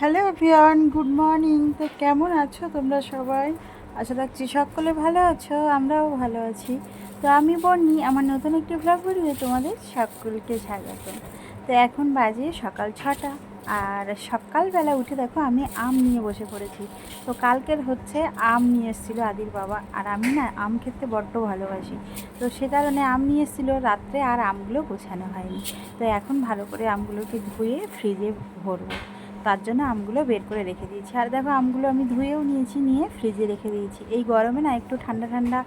Hello everyone, good morning. তো কেমন আছো তোমরা সবাই? আশা রাখছি সকলে ভালো আছো, আমরাও ভালো আছি। তো আমি বর্ণি, আমার নতুন একটি ব্লগ ভিডিও তোমাদের সকলকে স্বাগত। তো এখন বাজে সকাল 6টা, আর সকালবেলা উঠে দেখো আমি আম নিয়ে বসে পড়েছি। তো কালকের হচ্ছে আম নিয়ে এসেছিলো আদির বাবা, আর আমি না আম খেতে বড্ড ভালোবাসি। তো সে কারণে আম নিয়ে এসেছিলো রাত্রে, আর আমগুলো গোছানো হয়নি। তো এখন ভালো করে আমগুলোকে ধুয়ে ফ্রিজে ভরবো, তার জন্য আমগুলো বের করে রেখে দিয়েছি। আর দেখো আমগুলো আমি ধুয়েও নিয়েছি, নিয়ে ফ্রিজে রেখে দিয়েছি। এই গরমে না একটু ঠান্ডা ঠান্ডা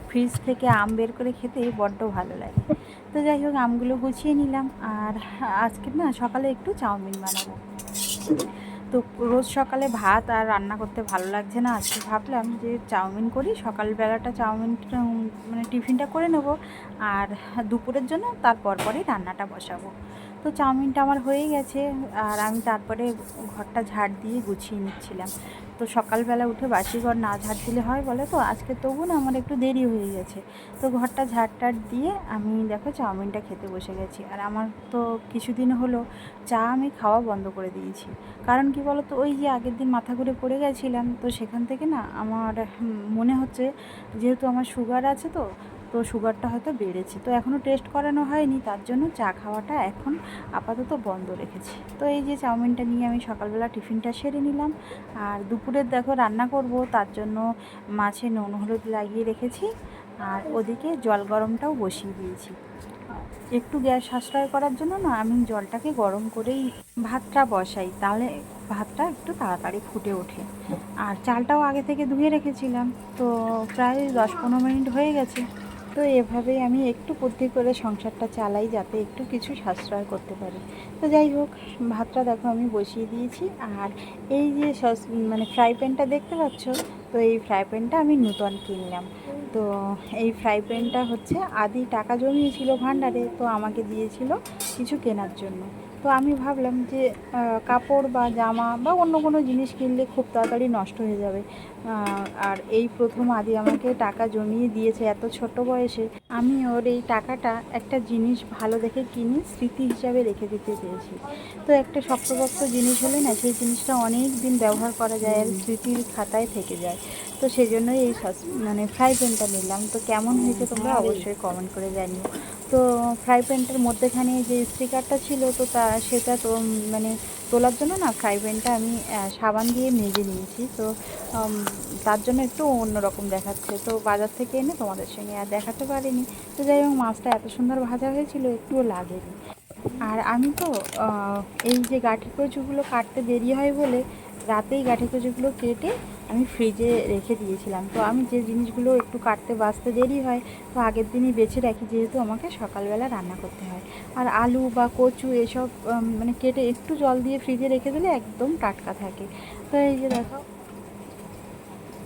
ফ্রিজ থেকে আম বের করে খেতে বড্ড ভালো লাগে। তো যাই হোক, আমগুলো গুছিয়ে নিলাম। আর আজকে না সকালে একটু চাউমিন বানাবো। তো রোজ সকালে ভাত আর রান্না করতে ভালো লাগছে না, আজকে ভাবলাম যে চাউমিন করি। সকালবেলাটা চাউমিনটা মানে টিফিনটা করে নেব, আর দুপুরের জন্য তারপর পরেই রান্নাটা বসাবো। তো চাউমিনটা আমার হয়ে গেছে, আর আমি তারপরে ঘরটা ঝাড় দিয়ে গুছিয়ে নিচ্ছিলাম। তো সকালবেলা উঠে বাসি ঘর না ঝাড় দিলে হয় বলে, তো আজকে তবু না আমার একটু দেরি হয়ে গেছে। তো ঘরটা ঝাড় দিয়ে আমি দেখো চাউমিনটা খেতে বসে গেছি। আর আমার তো কিছুদিন হলো চা আমি খাওয়া বন্ধ করে দিয়েছি। কারণ কি বলো তো, ওই যে আগের দিন মাথা ঘুরে পড়ে গেছিলাম, তো সেখান থেকে না আমার মনে হচ্ছে, যেহেতু আমার সুগার আছে, তো সুগারটা হয়তো বেড়েছে। তো এখনও টেস্ট করানো হয়নি, তার জন্য চা খাওয়াটা এখন আপাতত বন্ধ রেখেছি। তো এই যে চাউমিনটা নিয়ে আমি সকালবেলা টিফিনটা সেরে নিলাম। আর দুপুরের দেখো রান্না করব, তার জন্য মাছে নুন হলুদ লাগিয়ে রেখেছি। আর ওদিকে জল গরমটাও বসিয়ে দিয়েছি। একটু গ্যাস সাশ্রয় করার জন্য না আমি জলটাকে গরম করেই ভাতটা বসাই, তাহলে ভাতটা একটু তাড়াতাড়ি ফুটে ওঠে। আর চালটাও আগে থেকে ধুয়ে রেখেছিলাম। তো প্রায় 10-15 মিনিট হয়ে গেছে। তো এভাবেই আমি একটু বুদ্ধি করে সংসারটা চালাই, যাতে একটু কিছু সাশ্রয় করতে পারি। তো যাই হোক, ভাতটা দেখো আমি বসিয়ে দিয়েছি। আর এই যে মানে ফ্রাই প্যানটা দেখতে পাচ্ছ, তো এই ফ্রাই প্যানটা আমি নূতন কিনলাম। তো এই ফ্রাই প্যানটা হচ্ছে আদি টাকা জমিয়েছিল ভাণ্ডারে, তো আমাকে দিয়েছিল কিছু কেনার জন্য। তো আমি ভাবলাম যে কাপড় বা জামা বা অন্য কোনো জিনিস কিনলে খুব তাড়াতাড়ি নষ্ট হয়ে যাবে। আর এই প্রথম আদি আমাকে টাকা জমিয়ে দিয়েছে এত ছোট বয়সে। আমি ওর এই টাকাটা একটা জিনিস ভালো দেখে কিনে স্মৃতি হিসাবে রেখে দিতে চেয়েছি। তো একটা শক্তপোক্ত জিনিস হলে না, সেই জিনিসটা অনেক দিন ব্যবহার করা যায় আর স্মৃতির খাতায় থেকে যায়। তো সেই জন্যই এই মানে ফ্রাই প্যানটা নিলাম। তো কেমন হয়েছে তোমরা অবশ্যই কমেন্ট করে জানিও। তো ফ্রাই প্যানটার মধ্যেখানে যে স্টিকারটা ছিল, তো সেটা তো মানে তোলার জন্য না ফ্রাই প্যানটা আমি সাবান দিয়ে মেজে নিয়েছি। তো তার জন্য একটু অন্যরকম দেখাচ্ছে। তো বাজার থেকে এনে তোমাদের সঙ্গে আর দেখাতে পারিনি। তো যাই হোক, মাছটা এত সুন্দর ভাজা হয়েছিল, একটুও লাগেনি। আর আমি তো এই যে গাঁঠি কচুগুলো কাটতে দেরি হয় বলে রাতেই গাঁঠি কচুগুলো কেটে আমি ফ্রিজে রেখে দিয়েছিলাম। তো আমি যে জিনিসগুলো একটু কাটতে বাছতে দেরি হয়, তো আগের দিনই বেছে রাখি, যেহেতু আমাকে সকালবেলা রান্না করতে হয়। আর আলু বা কচু এসব মানে কেটে একটু জল দিয়ে ফ্রিজে রেখে দিলে একদম টাটকা থাকে। তো এই যে দেখো,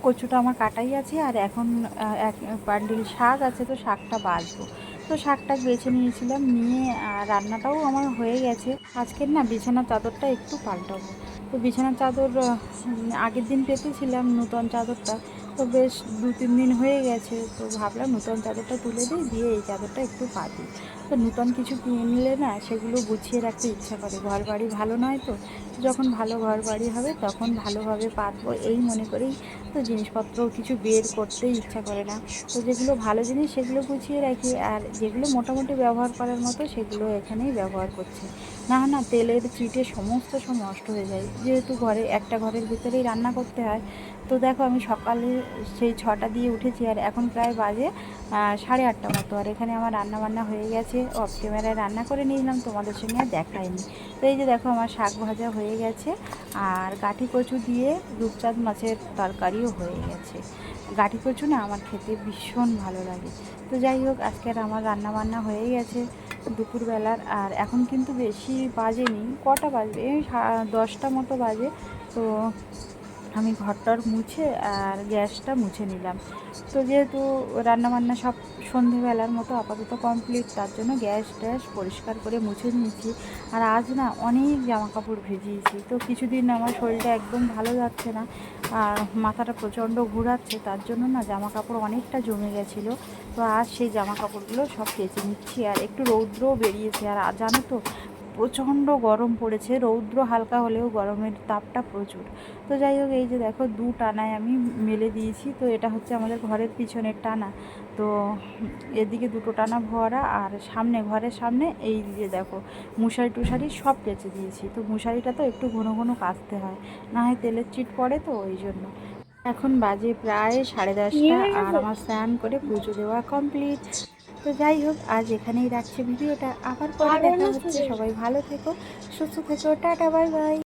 কচুটা আমার কাটাই আছে। আর এখন এক বান্ডিল শাক আছে, তো শাকটা বাছবো। তো শাকটা বেছে নিয়েছিলাম, নিয়ে রান্নাটাও আমার হয়ে গেছে। আজকের না বিছানার চাদরটা একটু পাল্টাবো। তো বিছানার চাদর আগের দিন পেতেছিলাম নূতন চাদরটা, তো বেশ 2-3 দিন হয়ে গেছে। তো ভাবলাম নূতন চাদরটা তুলে দিই, দিয়ে এই চাদরটা একটু পাতি। তো নূতন কিছু কিনলে না সেগুলো গুছিয়ে রাখতে ইচ্ছা করে। ঘর বাড়ি ভালো নয়, তো যখন ভালো ঘর বাড়ি হবে তখন ভালোভাবে পাতবো এই মনে করেই তো জিনিসপত্র কিছু বের করতেই ইচ্ছা করে না। তো যেগুলো ভালো জিনিস সেগুলো গুছিয়ে রাখি, আর যেগুলো মোটামুটি ব্যবহার করার মতো সেগুলো এখানেই ব্যবহার করছি। না না, তেলের চিটে সমস্ত সব নষ্ট হয়ে যায়, যেহেতু একটা ঘরের ভিতরেই রান্না করতে হয়। তো দেখো আমি সকালে সেই 6টা দিয়ে উঠেছি, আর এখন প্রায় বাজে 8:30 মতো। আর এখানে আমার রান্না বান্না হয়ে গেছে, অফ ক্যামেরায় রান্না করে নিলাম, তোমাদের সঙ্গে আর দেখায়নি। তো এই যে দেখো আমার শাক ভাজা হয়ে গেছে, আর গাঁঠি কচু দিয়ে রূপচাঁদ মাছের তরকারিও হয়ে গেছে। গাঁঠি কচু না আমার খেতে ভীষণ ভালো লাগে। তো যাই হোক, আজকের আমার রান্না বান্না হয়ে গেছে দুপুরবেলার। আর এখন কিন্তু বেশি বাজেনি, কটা বাজবে, এই 10টা মতো বাজে। তো আমি ঘরটার মুছে আর গ্যাসটা মুছে নিলাম। তো যেহেতু রান্নাবান্না সব সন্ধেবেলার মতো আপাতত কমপ্লিট, তার জন্য গ্যাস ট্যাস পরিষ্কার করে মুছে নিয়েছি। আর আজ না অনেক জামা কাপড় ভিজিয়েছি, তো কিছুদিন আমার শরীরটা একদম ভালো যাচ্ছে না আর মাথাটা প্রচণ্ড ঘোরাচ্ছে, তার জন্য না জামা কাপড় অনেকটা জমে গেছিলো। তো আজ সেই জামা কাপড়গুলো সব কেচে নিচ্ছি। আর একটু রৌদ্রও বেরিয়েছে, আর জানো তো প্রচণ্ড গরম পড়েছে, রৌদ্র হালকা হলেও গরমের তাপটা প্রচুর। তো যাই হোক, এই যে দেখো দু টানায় আমি মেলে দিয়েছি। তো এটা হচ্ছে আমাদের ঘরের পিছনের টানা। তো এদিকে দুটো টানা ভরা, আর সামনে ঘরের সামনে এই যে দেখো মশারি টুশারি সব কেচে দিয়েছি। তো মশারিটা তো একটু ঘন ঘন কাচতে হয়, না হয় তেলের চিট পড়ে, তো ওই জন্য। এখন বাজে প্রায় 10:30, আর আমার স্নান করে পুজো দেওয়া কমপ্লিট। তো যাই হোক, আজ এখানেই রাখছি ভিডিওটা, আবার পরে দেখা হচ্ছে। সবাই ভালো থেকো, সুস্থ থেকো, টাটা, বাই বাই।